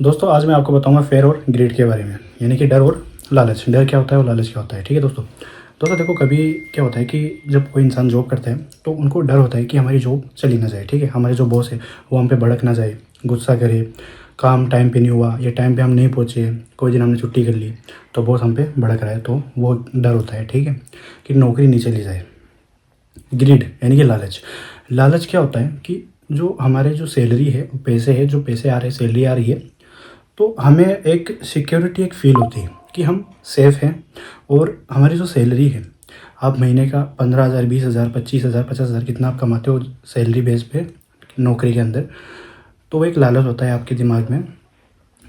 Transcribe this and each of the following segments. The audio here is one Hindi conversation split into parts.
दोस्तों आज मैं आपको बताऊंगा फेयर और ग्रीड के बारे में, यानी कि डर और लालच। डर क्या होता है और लालच क्या होता है, ठीक है दोस्तों। दोस्तों देखो, कभी क्या होता है कि जब कोई इंसान जॉब करता है तो उनको डर होता है कि हमारी जॉब चली ना जाए, ठीक है। हमारे जो बॉस है वो हम पे भड़क ना जाए, गुस्सा करे, काम टाइम पे नहीं हुआ या टाइम पे हम नहीं पहुँचे, कोई दिन हमने छुट्टी कर ली तो बॉस हम पे भड़क रहा है, तो वो डर होता है, ठीक है, कि नौकरी नहीं चली जाए। ग्रीड यानी कि लालच। लालच क्या होता है कि जो हमारे जो सैलरी है, पैसे है, जो पैसे आ रहे हैं, सैलरी आ रही है, तो हमें एक सिक्योरिटी एक फ़ील होती है कि हम सेफ़ हैं। और हमारी जो सैलरी है, आप महीने का 15,000, 20,000, 25,000, 50,000 कितना आप कमाते हो सैलरी बेस पे नौकरी के अंदर, तो वो एक लालच होता है आपके दिमाग में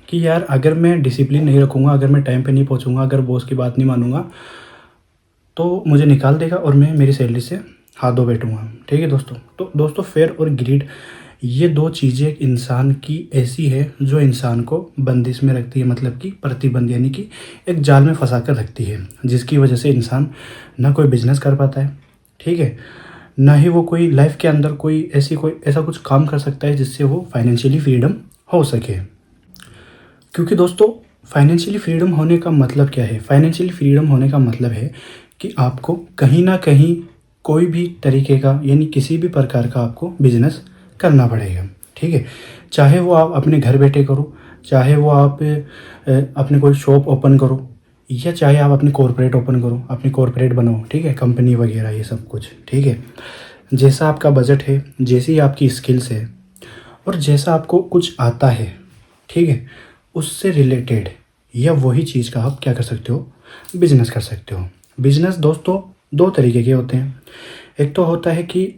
कि यार अगर मैं डिसिप्लिन नहीं रखूँगा, अगर मैं टाइम पे नहीं पहुँचूँगा, अगर बॉस की बात नहीं मानूँगा तो मुझे निकाल देगा और मैं मेरी सैलरी से हाथ धो बैठूँगा, ठीक है दोस्तों। तो दोस्तों फेयर और ग्रीड, ये दो चीज़ें एक इंसान की ऐसी है जो इंसान को बंदिश में रखती है, मतलब कि प्रतिबंध, यानी कि एक जाल में फंसा कर रखती है, जिसकी वजह से इंसान ना कोई बिजनेस कर पाता है, ठीक है, ना ही वो कोई लाइफ के अंदर कोई ऐसा कुछ काम कर सकता है जिससे वो फाइनेंशियली फ्रीडम हो सके। क्योंकि दोस्तों फाइनेंशियली फ्रीडम होने का मतलब क्या है? फाइनेंशियली फ्रीडम होने का मतलब है कि आपको कहीं न कहीं कोई भी तरीके का, यानी किसी भी प्रकार का आपको बिज़नेस करना पड़ेगा, ठीक है? चाहे वो आप अपने घर बैठे करो, चाहे वो आप अपने कोई शॉप ओपन करो, या चाहे आप अपनी कॉर्पोरेट ओपन करो, अपनी कॉर्पोरेट बनाओ, ठीक है? कंपनी वगैरह ये सब कुछ, ठीक है? जैसा आपका बजट है, जैसी आपकी स्किल्स है और जैसा आपको कुछ आता है, ठीक है, उससे रिलेटेड या वही चीज़ का आप क्या कर सकते हो, बिजनेस कर सकते हो। बिजनेस दोस्तों दो तरीके के होते हैं। एक तो होता है कि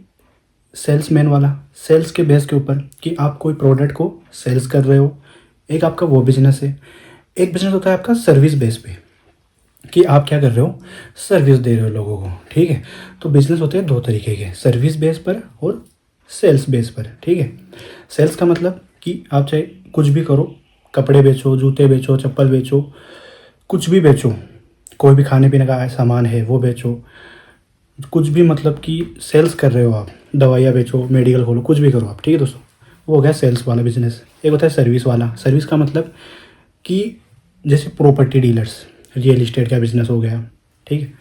सेल्समैन वाला, सेल्स के बेस के ऊपर कि आप कोई प्रोडक्ट को सेल्स कर रहे हो, एक आपका वो बिजनेस है। एक बिजनेस होता है आपका सर्विस बेस पे कि आप क्या कर रहे हो, सर्विस दे रहे हो लोगों को, ठीक है। तो बिजनेस होते हैं दो तरीके के, सर्विस बेस पर और सेल्स बेस पर, ठीक है। सेल्स का मतलब कि आप चाहे कुछ भी करो, कपड़े बेचो, जूते बेचो, चप्पल बेचो, कुछ भी बेचो, कोई भी खाने पीने का सामान है वो बेचो, कुछ भी, मतलब कि सेल्स कर रहे हो आप, दवाइयाँ बेचो, मेडिकल खोलो, कुछ भी करो आप, ठीक है दोस्तों। वो हो गया सेल्स वाला बिजनेस। एक होता है सर्विस वाला। सर्विस का मतलब कि जैसे प्रॉपर्टी डीलर्स, रियल इस्टेट का बिजनेस हो गया, ठीक है।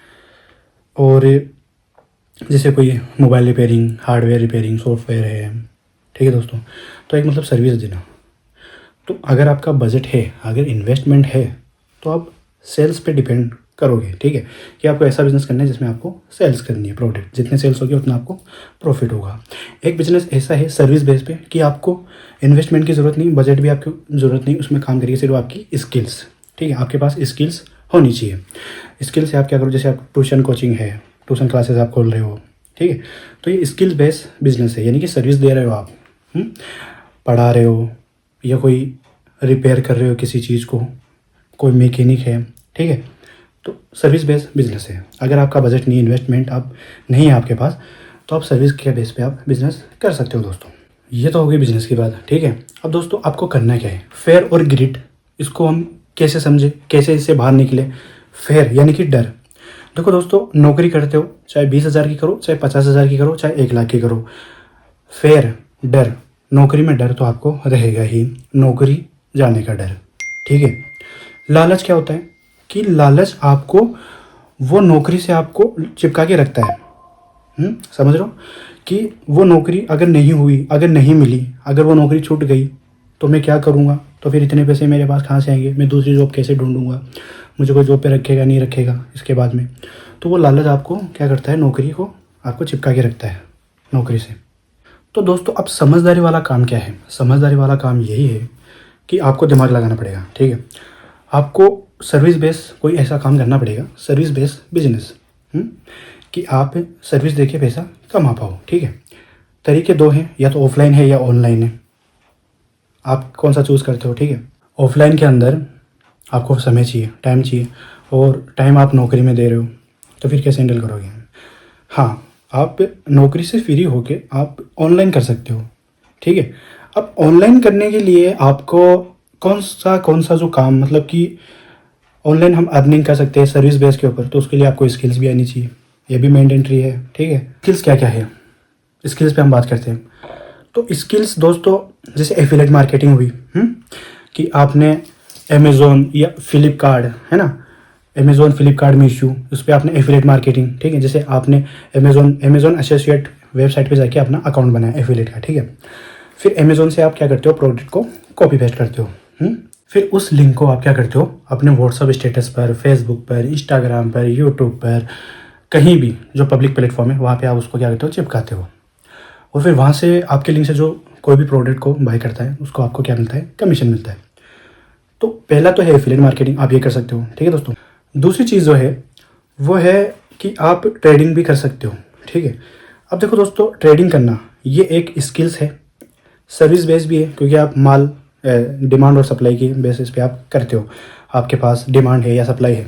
और जैसे कोई mobile repairing, hardware repairing, software है, ठीक है दोस्तों। तो एक मतलब सर्विस देना। तो अगर आपका बजट है, अगर इन्वेस्टमेंट है, तो आप सेल्स पे डिपेंड करोगे, ठीक है, कि आपको ऐसा बिजनेस करना है जिसमें आपको सेल्स करनी है प्रोडक्ट, जितने सेल्स होगी उतना आपको प्रॉफिट होगा। एक बिजनेस ऐसा है सर्विस बेस पे कि आपको इन्वेस्टमेंट की ज़रूरत नहीं, बजट भी आपकी ज़रूरत नहीं, उसमें काम करिए सिर्फ आपकी स्किल्स, ठीक है, आपके पास स्किल्स होनी चाहिए। स्किल से आप क्या करो, जैसे आप ट्यूशन कोचिंग है, ट्यूशन क्लासेस आप खोल रहे हो, ठीक है, तो ये स्किल बेस बिजनेस है, यानी कि सर्विस दे रहे हो आप, पढ़ा रहे हो या कोई रिपेयर कर रहे हो किसी चीज़ को, कोई मैकेनिक है, ठीक है, तो सर्विस बेस्ड बिजनेस है। अगर आपका बजट नहीं, इन्वेस्टमेंट आप नहीं है आपके पास, तो आप सर्विस के बेस पे आप बिज़नेस कर सकते हो दोस्तों। ये तो हो गई बिज़नेस की बात, ठीक है। अब दोस्तों आपको करना क्या है, फेयर और ग्रिड, इसको हम कैसे समझे, कैसे इससे बाहर निकले। फेयर यानी कि डर। देखो दोस्तों, नौकरी करते हो, चाहे 20,000 की करो, चाहे 50,000 की करो, चाहे 1 लाख की करो, फेयर, डर, नौकरी में डर तो आपको रहेगा ही, नौकरी जाने का डर, ठीक है। लालच क्या होता है कि लालच आपको वो नौकरी से आपको चिपका के रखता है, समझ रहे हो, कि वो नौकरी अगर नहीं हुई, अगर नहीं मिली, अगर वो नौकरी छूट गई तो मैं क्या करूँगा, तो फिर इतने पैसे मेरे पास कहाँ से आएंगे, मैं दूसरी जॉब कैसे ढूंढूंगा, मुझे कोई जॉब पे रखेगा नहीं रखेगा इसके बाद में। तो वो लालच आपको क्या करता है, नौकरी को आपको चिपका के रखता है नौकरी से। तो दोस्तों अब समझदारी वाला काम क्या है, समझदारी वाला काम यही है कि आपको दिमाग लगाना पड़ेगा, ठीक है। आपको सर्विस बेस कोई ऐसा काम करना पड़ेगा, सर्विस बेस बिजनेस, कि आप सर्विस देके पैसा कमा पाओ, ठीक है। तरीके दो हैं, या तो ऑफलाइन है या ऑनलाइन है, आप कौन सा चूज़ करते हो, ठीक है। ऑफलाइन के अंदर आपको समय चाहिए, टाइम चाहिए, और टाइम आप नौकरी में दे रहे हो, तो फिर कैसे हैंडल करोगे। हाँ, आप नौकरी से फ्री होके आप ऑनलाइन कर सकते हो, ठीक है। अब ऑनलाइन करने के लिए आपको कौन सा जो काम, मतलब कि ऑनलाइन हम अर्निंग कर सकते हैं सर्विस बेस के ऊपर, तो उसके लिए आपको स्किल्स भी आनी चाहिए, ये भी मैंडेटरी है, ठीक है। स्किल्स क्या क्या है, स्किल्स पे हम बात करते हैं। तो स्किल्स दोस्तों जैसे एफिलिएट मार्केटिंग हुई, कि आपने अमेज़ोन या फ्लिपकार्ट, है ना, अमेज़ोन, फ्लिपकार्ट, मीशो, उस पर आपने एफिलेट मार्केटिंग, ठीक है, जैसे आपने अमेज़ोन एसोसिएट वेबसाइट पे जाके अपना अकाउंट बनाया एफिलेट का, ठीक है। फिर अमेज़ोन से आप क्या करते हो, प्रोडक्ट को कॉपी पेस्ट करते हो। फिर उस लिंक को आप क्या करते हो, अपने व्हाट्सअप स्टेटस पर, फेसबुक पर, इंस्टाग्राम पर, यूट्यूब पर, कहीं भी जो पब्लिक प्लेटफॉर्म है वहाँ पे आप उसको क्या करते हो, चिपकाते हो। और फिर वहाँ से आपके लिंक से जो कोई भी प्रोडक्ट को बाय करता है उसको आपको क्या मिलता है, कमीशन मिलता है। तो पहला तो है एफिलिएट मार्केटिंग, आप ये कर सकते हो, ठीक है दोस्तों। दूसरी चीज़ जो है वो है कि आप ट्रेडिंग भी कर सकते हो, ठीक है। अब देखो दोस्तों, ट्रेडिंग करना ये एक स्किल्स है, सर्विस बेस भी है, क्योंकि आप माल डिमांड और सप्लाई की बेसिस पे आप करते हो। आपके पास डिमांड है या सप्लाई है,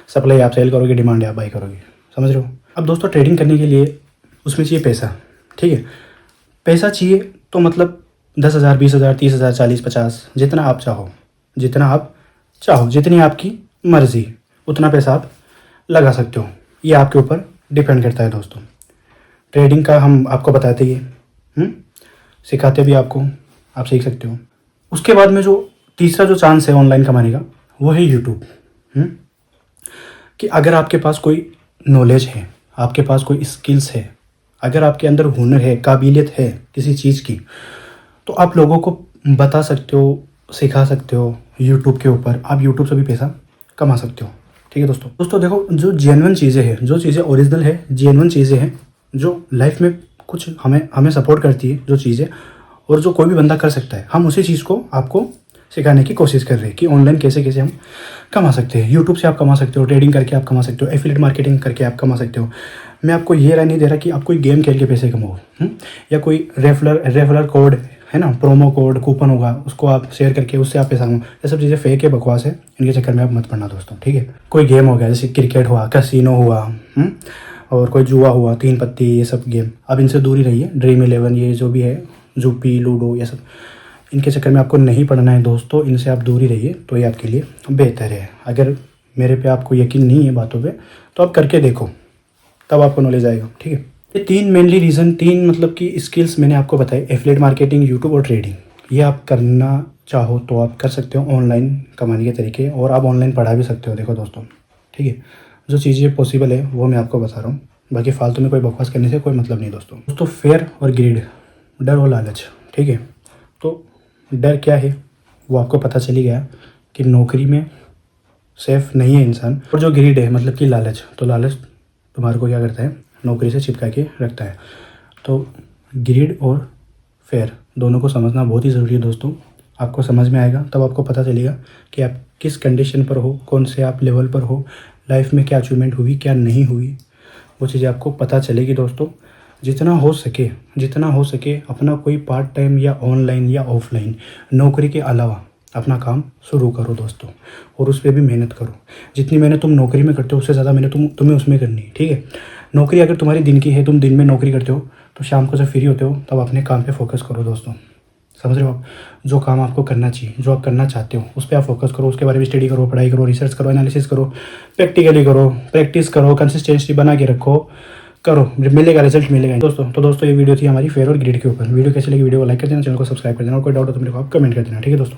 सप्लाई आप सेल करोगे, डिमांड है आप बाई करोगे, समझ रहे हो। अब दोस्तों ट्रेडिंग करने के लिए उसमें चाहिए पैसा, ठीक है। पैसा चाहिए तो मतलब 10,000, 20,000, 30,000, 40, 50, जितना आप चाहो, जितनी आपकी मर्ज़ी, उतना पैसा आप लगा सकते हो। ये आपके ऊपर डिपेंड करता है दोस्तों। ट्रेडिंग का हम आपको बताते ही सिखाते भी आपको, आप सीख सकते हो। उसके बाद में जो तीसरा जो चांस है ऑनलाइन कमाने का वो है यूट्यूब। कि अगर आपके पास कोई नॉलेज है, आपके पास कोई स्किल्स है, अगर आपके अंदर हुनर है, काबिलियत है किसी चीज़ की, तो आप लोगों को बता सकते हो, सिखा सकते हो। यूट्यूब के ऊपर आप यूट्यूब से भी पैसा कमा सकते हो, ठीक है दोस्तों। देखो, जो जेन्युइन चीज़ें हैं, जो चीज़ें ओरिजिनल है, जेन्युइन चीज़ें हैं, जो लाइफ में कुछ हमें सपोर्ट करती है, जो चीज़ें, और जो कोई भी बंदा कर सकता है, हम उसी चीज़ को आपको सिखाने की कोशिश कर रहे हैं कि ऑनलाइन कैसे कैसे हम कमा सकते हैं। यूट्यूब से आप कमा सकते हो, ट्रेडिंग करके आप कमा सकते हो, एफिलिएट मार्केटिंग करके आप कमा सकते हो। मैं आपको ये राय नहीं दे रहा कि आप कोई गेम खेल के पैसे कमाओ, या कोई रेफरल कोड है ना, प्रोमो कोड, कूपन होगा, उसको आप शेयर करके उससे आप पैसा कमाओ। ये सब चीज़ें फेक है, बकवास है, इनके चक्कर में आप मत पड़ना दोस्तों, ठीक है। कोई गेम हो गया, जैसे क्रिकेट हुआ, कैसीनो हुआ, और कोई जुआ हुआ, 3 पत्ती, ये सब गेम, अब इनसे दूर ही रहिए। ड्रीम 11, ये जो भी है, जुपी, लूडो, ये सब, इनके चक्कर में आपको नहीं पड़ना है दोस्तों, इनसे आप दूर ही रहिए, तो ये आपके लिए बेहतर है। अगर मेरे पे आपको यकीन नहीं है बातों पे, तो आप करके देखो, तब आपको नॉलेज आएगा, ठीक है। ये 3 मेनली रीज़न, 3 मतलब कि स्किल्स मैंने आपको बताए, एफिलिएट मार्केटिंग, यूट्यूब और ट्रेडिंग। ये आप करना चाहो तो आप कर सकते हो, ऑनलाइन कमाने के तरीके, और आप ऑनलाइन पढ़ा भी सकते हो, देखो दोस्तों, ठीक है। जो चीज़ें पॉसिबल है वो मैं आपको बता रहा हूँ, बाकी फालतू में कोई बकवास करने से कोई मतलब नहीं दोस्तों। फेयर और ग्रीड, डर और लालच, ठीक है। तो डर क्या है वो आपको पता चली गया कि नौकरी में सेफ नहीं है इंसान, और जो ग्रीड है मतलब कि लालच, तो लालच तुम्हारे को क्या करता है, नौकरी से चिपका के रखता है। तो ग्रीड और फेयर दोनों को समझना बहुत ही ज़रूरी है दोस्तों। आपको समझ में आएगा तब आपको पता चलेगा कि आप किस कंडीशन पर हो, कौन से आप लेवल पर हो, लाइफ में क्या अचीवमेंट हुई, क्या नहीं हुई, वो चीज़ें आपको पता चलेगी दोस्तों। जितना हो सके अपना कोई पार्ट टाइम या ऑनलाइन या ऑफलाइन नौकरी के अलावा अपना काम शुरू करो दोस्तों, और उस पर भी मेहनत करो। जितनी मेहनत तुम नौकरी में करते हो उससे ज़्यादा मेहनत तुम्हें उसमें करनी है, ठीक है। नौकरी अगर तुम्हारी दिन की है, तुम दिन में नौकरी करते हो, तो शाम को जब फ्री होते हो तब अपने काम पे फोकस करो दोस्तों, समझ रहे हो आप। जो काम आपको करना चाहिए, जो आप करना चाहते हो, उस पर आप फोकस करो, उसके बारे में स्टडी करो, पढ़ाई करो, रिसर्च करो, एनालिसिस करो, प्रैक्टिकली करो, प्रैक्टिस करो, कंसिस्टेंसी बना के रखो, करो, मिलेगा, रिजल्ट मिलेगा दोस्तों। तो दोस्तों ये वीडियो थी हमारी फेयर और ग्रेड के ऊपर। वीडियो कैसी लगी, वीडियो को लाइक कर देना, चैनल को सब्सक्राइब कर देना, और कोई डाउट हो तो मेरे को आप कमेंट कर देना, ठीक है दोस्तों।